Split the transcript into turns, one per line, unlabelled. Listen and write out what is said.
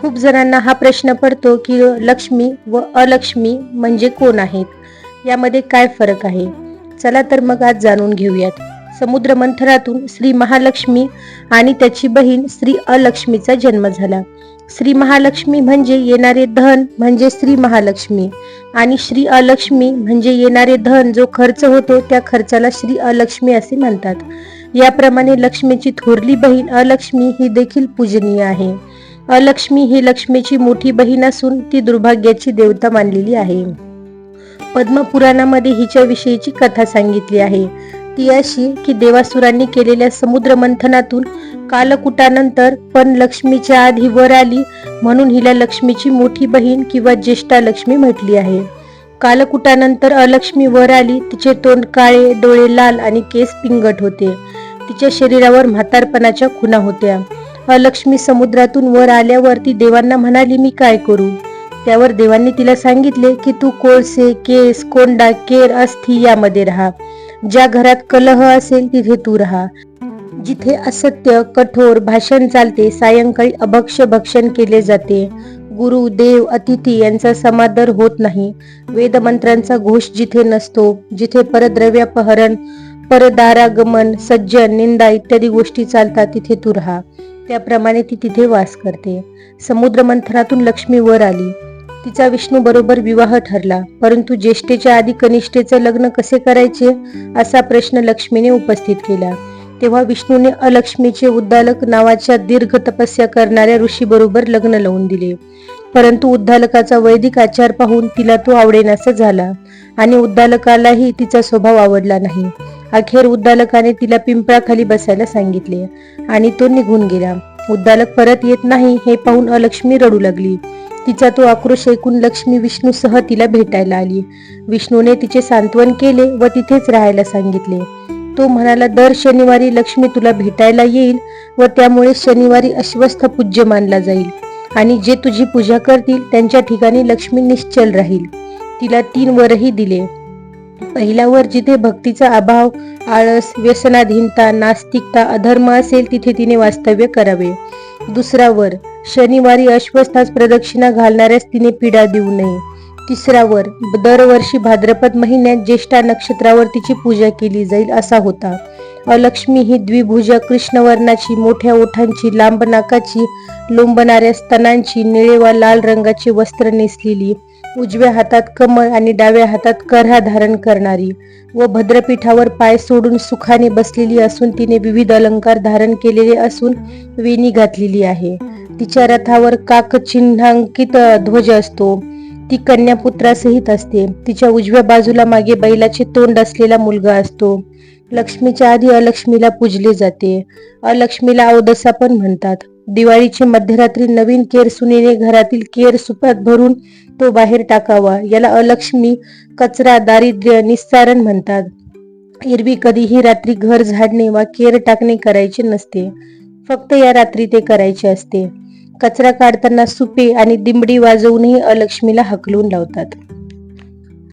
खूप जणांना हा प्रश्न पडतो की लक्ष्मी व अलक्ष्मी म्हणजे कोण आहेत, यामध्ये काय फरक आहे. चला तर मग आज जाणून घेऊयात. समुद्र मंथनातून श्री महालक्ष्मी आणि त्याची बहीण श्री अलक्ष्मीचा जन्म झाला. श्री महालक्ष्मी म्हणजे येणारे धन म्हणजे श्री महालक्ष्मी आणि श्री अलक्ष्मी म्हणजे येणारे धन जो खर्च होतो त्या खर्चाला श्री अलक्ष्मी असे म्हणतात. याप्रमाणे लक्ष्मीची थोरली बहीण अलक्ष्मी ही देखील पूजनीय आहे. अलक्ष्मी ही लक्ष्मीची मोठी बहीण असून ती दुर्भाग्याची देवता मानलेली आहे. पद्मपुराणामध्ये हिच्या विषयीची कथा सांगितली आहे. ती अशी की देवासुरांनी केलेल्या समुद्र मंथनातून कालकूटानंतर पण लक्ष्मीच्या आधी वर आली म्हणून हिला लक्ष्मीची मोठी बहीण किंवा ज्येष्ठा लक्ष्मी म्हटली आहे. कालकूटानंतर अलक्ष्मी वर आली. तिचे तोंड काळे, डोळे लाल आणि केस पिंगट होते. तिच्या शरीरावर म्हातारपणाच्या खुणा होत्या. अलक्ष्मी समुद्रातून वर आल्यावर ती देवांना म्हणाली, मी काय करू. त्यावर देवांनी तिला सांगितले की तू कोळसे, केस, कोंडा, केर, अस्थी यामध्ये राहा. ज्या घरात कलह असेल तिथे तू राहा. जिथे असत्य, कठोर भाषण चालते, सायंकाळी अभक्ष्य भक्षण केले जाते, गुरु, देव, अतिथी यांचा समादर होत नाही, वेदमंत्रांचा घोष जिथे नसतो, जिथे परद्रव्यापहरण, परदारागमन, सज्जन, निंदा इत्यादी गोष्टी चालतात तिथे तू राहा. त्याप्रमाणे ती तिथे वास करते. समुद्र मंथनातून लक्ष्मी वर आली. तिचा विष्णू बरोबर विवाह ठरला. परंतु ज्येष्ठेच्या आधी कनिष्ठेचे लग्न कसे करायचे असा प्रश्न लक्ष्मीने उपस्थित केला. तेव्हा विष्णूने अलक्ष्मीचे उद्दालक नावाच्या दीर्घ तपस्या करणाऱ्या ऋषी बरोबर लग्न लावून दिले. परंतु उद्दालकाचा वैदिक आचार पाहून तिला तो आवडेनासा झाला आणि उद्दालकालाही तिचा स्वभाव आवडला नाही. अखेर उद्दालकाने तिला पिंपळाखाली बसायला सांगितले आणि तो निघून गेला. उद्दालक परत येत नाही हे पाहून अलक्ष्मी रडू लागली. तिचा तो आक्रोश ऐकून लक्ष्मी विष्णूसह तिला भेटायला आली. विष्णूने तिचे सांत्वन केले व तिथेच राहायला सांगितले. तो म्हणाला, दर शनिवारी लक्ष्मी तुला भेटायला येईल व त्यामुळे शनिवारी अश्वस्थ पूज्य मानला जाईल आणि जे तुझी पूजा करतील त्यांच्या ठिकाणी लक्ष्मी निश्चल राहील. तिला 3 वरही दिले. पहिला वर जिथे भक्तीचा अभाव, आळस, व्यसनाधीनता, नास्तिकता, अधर्म असेल तिथे तिने वास्तव्य करावे. दुसरा वर शनिवारी अश्वस्थास प्रदक्षिणा घालणाऱ्यास तिने पीडा देऊ नये. तिसरा वर दरवर्षी भाद्रपद महिन्यात ज्येष्ठा नक्षत्रावर तिची पूजा केली जाईल असा होता. अलक्ष्मी ही द्विभुजा, कृष्णवर्णाची, मोठ्या ओठांची, लांब नाकाची, लोंबणाऱ्या स्तनांची, निळे व लाल रंगाची वस्त्र नेसलेली, उजव्या हातात कमळ आणि डाव्या हातात करहा धारण करणारी व भद्रपीठावर पाय सोडून सुखाने बसलेली असून तिने विविध अलंकार धारण केलेले असून वेणी घातलेली आहे. तिच्या रथावर काकचिन्हांकित ध्वज असतो. ती कन्यापुत्रासहित असते. तिच्या उजव्या बाजूला मागे बैलाचे तोंड असलेला मुलगा असतो. लक्ष्मीच्या आधी अलक्ष्मीला पूजले जाते. अलक्ष्मीला अवदसा पण म्हणतात. दिवाळीची मध्यरात्री नवीन केर सुनेने घरातील केर सुपात भरून तो बाहेर टाकावा. याला अलक्ष्मी, कचरा, दारिद्र्य, निस्सारण म्हणतात. एरवी कधीही रात्री घर झाडणे वा केर टाकणे करायचे नसते. फक्त या रात्री ते करायचे असते. कचरा काढताना सुपे आणि दिमडी वाजवूनही अलक्ष्मीला हकलून लावतात.